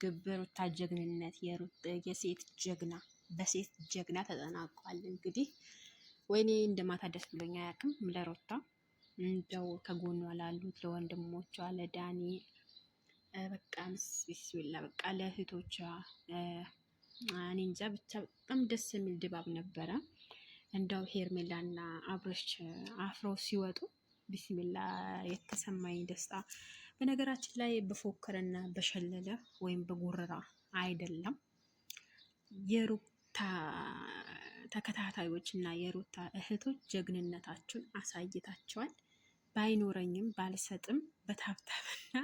ግብ ሩታ ጀግንነት የሴት ጀግና በሴት ጀግና ተጠናቋል። እንግዲህ ወይኔ እንደማታ ደስ ብሎኝ አያውቅም ለሩታ እንደው ከጎኗ ላሉት ለወንድሞቿ ለዳኒ በቃ ቢስሚላ በቃ ለእህቶቿ እኔ እንጃ ብቻ በጣም ደስ የሚል ድባብ ነበረ። እንደው ሄርሜላና አብርሽ አፍረው ሲወጡ ቢስሚላ የተሰማኝ ደስታ። በነገራችን ላይ በፎከረና በሸለለ ወይም በጉረራ አይደለም። የሩታ ተከታታዮች እና የሩታ እህቶች ጀግንነታችሁን አሳይታቸዋል። ባይኖረኝም ባልሰጥም በታብታብና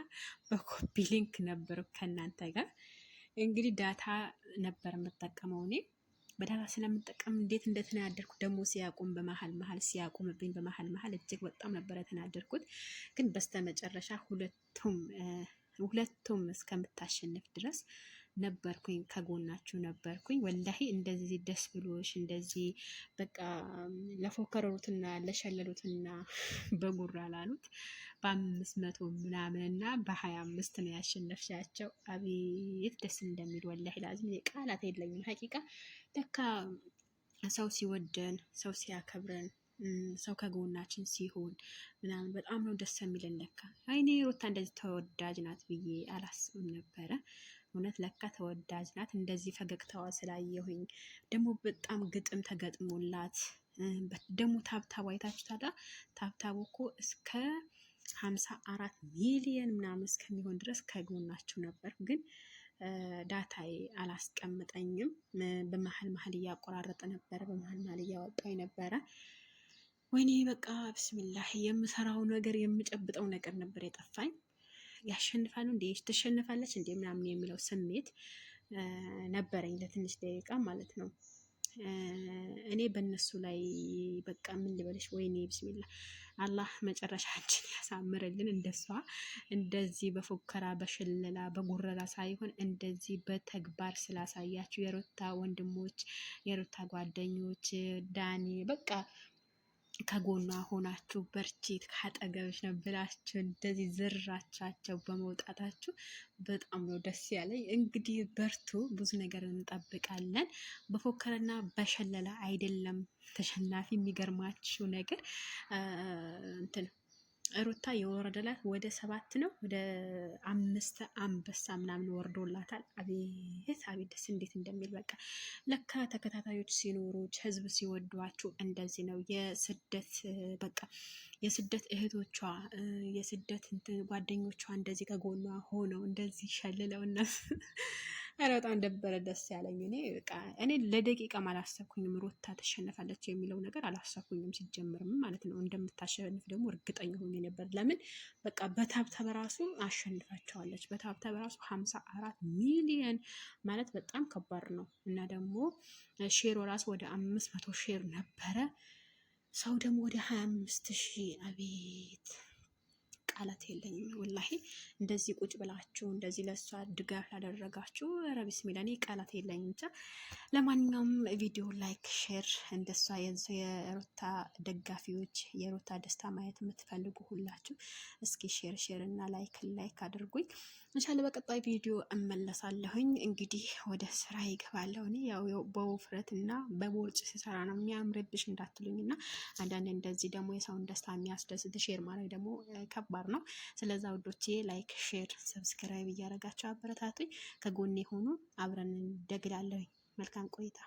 በኮፒ ሊንክ ነበር ከእናንተ ጋር። እንግዲህ ዳታ ነበር የምጠቀመው እኔ በዳታ ስለምጠቀም እንዴት እንደተናደድኩ ደግሞ ሲያቁም በመሀል ሲያቁምብኝ በመሀል እጅግ በጣም ነበር የተናደድኩት። ግን በስተመጨረሻ ሁለቱም እስከምታሸንፍ ድረስ ነበርኩኝ፣ ከጎናችሁ ነበርኩኝ። ወላሂ እንደዚህ ደስ ብሎሽ እንደዚህ በቃ ለፎከሩትና ለሸለሉትና በጉራ ላሉት በ500 ምናምን እና በ25 ነው ያሸነፍሻቸው። አቤት ደስ እንደሚል ወላሂ ላዚም ቃላት የለኝም። ሀቂቃ ለካ ሰው ሲወደን ሰው ሲያከብረን ሰው ከጎናችን ሲሆን ምናምን በጣም ነው ደስ የሚለን። ለካ አይኔ ሩታ እንደዚህ ተወዳጅ ናት ብዬ አላስብም ነበረ። እውነት ለካ ተወዳጅ ናት። እንደዚህ ፈገግታዋ ስላየሁኝ ደግሞ በጣም ግጥም ተገጥሞላት ደግሞ ታብታቡ አይታችሁታል። ታብታቡ እኮ እስከ 54 ሚሊዮን ምናምን እስከሚሆን ድረስ ከጎናችሁ ነበር። ግን ዳታዬ አላስቀምጠኝም። በመሀል እያቆራረጠ ነበረ፣ በመሀል እያወጣኝ ነበረ። ወይኔ በቃ ብስሚላህ የምሰራው ነገር የምጨብጠው ነገር ነበር የጠፋኝ። ያሸንፋሉ እንዴ ትሸንፋለች እንዴ ምናምን የሚለው ስሜት ነበረኝ ለትንሽ ደቂቃ ማለት ነው። እኔ በእነሱ ላይ በቃ ምን ልበልሽ፣ ወይኔ ብስሚላ አላህ መጨረሻችን ያሳምርልን። እንደሷ እንደዚህ በፉከራ በሽለላ በጉረላ ሳይሆን እንደዚህ በተግባር ስላሳያችሁ የሩታ ወንድሞች የሩታ ጓደኞች ዳኒ በቃ ከጎኗ ሆናችሁ በርቺት ካጠገብሽ ነው ብላችሁ እንደዚህ ዝራቻቸው በመውጣታችሁ በጣም ነው ደስ ያለኝ። እንግዲህ በርቱ፣ ብዙ ነገር እንጠብቃለን። በፎከረና በሸለላ አይደለም ተሸናፊ። የሚገርማችሁ ነገር ሩታ የወረደላት ወደ 7 ነው ወደ 5 አንበሳ ምናምን ወርዶላታል። አቤት ደስ እንዴት እንደሚል በቃ ለካ ተከታታዮች ሲኖሩ ህዝብ ሲወዷችሁ እንደዚህ ነው። የስደት በቃ የስደት እህቶቿ የስደት ጓደኞቿ እንደዚህ ከጎኗ ሆነው እንደዚህ ሸልለው እነሱ ኧረ በጣም ነበረ ደስ ያለኝ። እኔ ለደቂቃም አላሰብኩኝም ሩታ ተሸነፋለች የሚለው ነገር አላሰብኩኝም ሲጀምርም ማለት ነው። እንደምታሸንፍ ደግሞ እርግጠኛ ሆኜ ነበር። ለምን በቃ በታብታብ ራሱ አሸንፋቸዋለች። በታብታብ ራሱ 54 ሚሊዮን ማለት በጣም ከባድ ነው። እና ደግሞ ሼሮ ራሱ ወደ 500 ሼር ነበረ። ሰው ደግሞ ወደ 25,000 አቤት ቃላት የለኝም ወላሂ። እንደዚህ ቁጭ ብላችሁ እንደዚህ ለሷ ድጋፍ ላደረጋችሁ ኧረ ቢስሚላ እኔ ቃላት የለኝም። ብቻ ለማንኛውም ቪዲዮ ላይክ ሼር፣ እንደሷ የሩታ ደጋፊዎች የሩታ ደስታ ማየት የምትፈልጉ ሁላችሁ እስኪ ሼር እና ላይክ አድርጉኝ። እንሻላ በቀጣይ ቪዲዮ እመለሳለሁኝ። እንግዲህ ወደ ስራ ይገባለሁ። እኔ ያው በውፍረት እና በቦርጭ ሲሰራ ነው የሚያምርብሽ እንዳትሉኝ እና አንዳንድ እንደዚህ ደግሞ የሰውን ደስታ የሚያስደስት ሼር ማድረግ ደግሞ ከባድ ነው። ስለዛ ውዶቼ ላይክ ሼር ሰብስክራይብ እያደረጋችሁ አበረታቱኝ። ከጎኔ ሆኑ፣ አብረን እንደግላለሁ። መልካም ቆይታ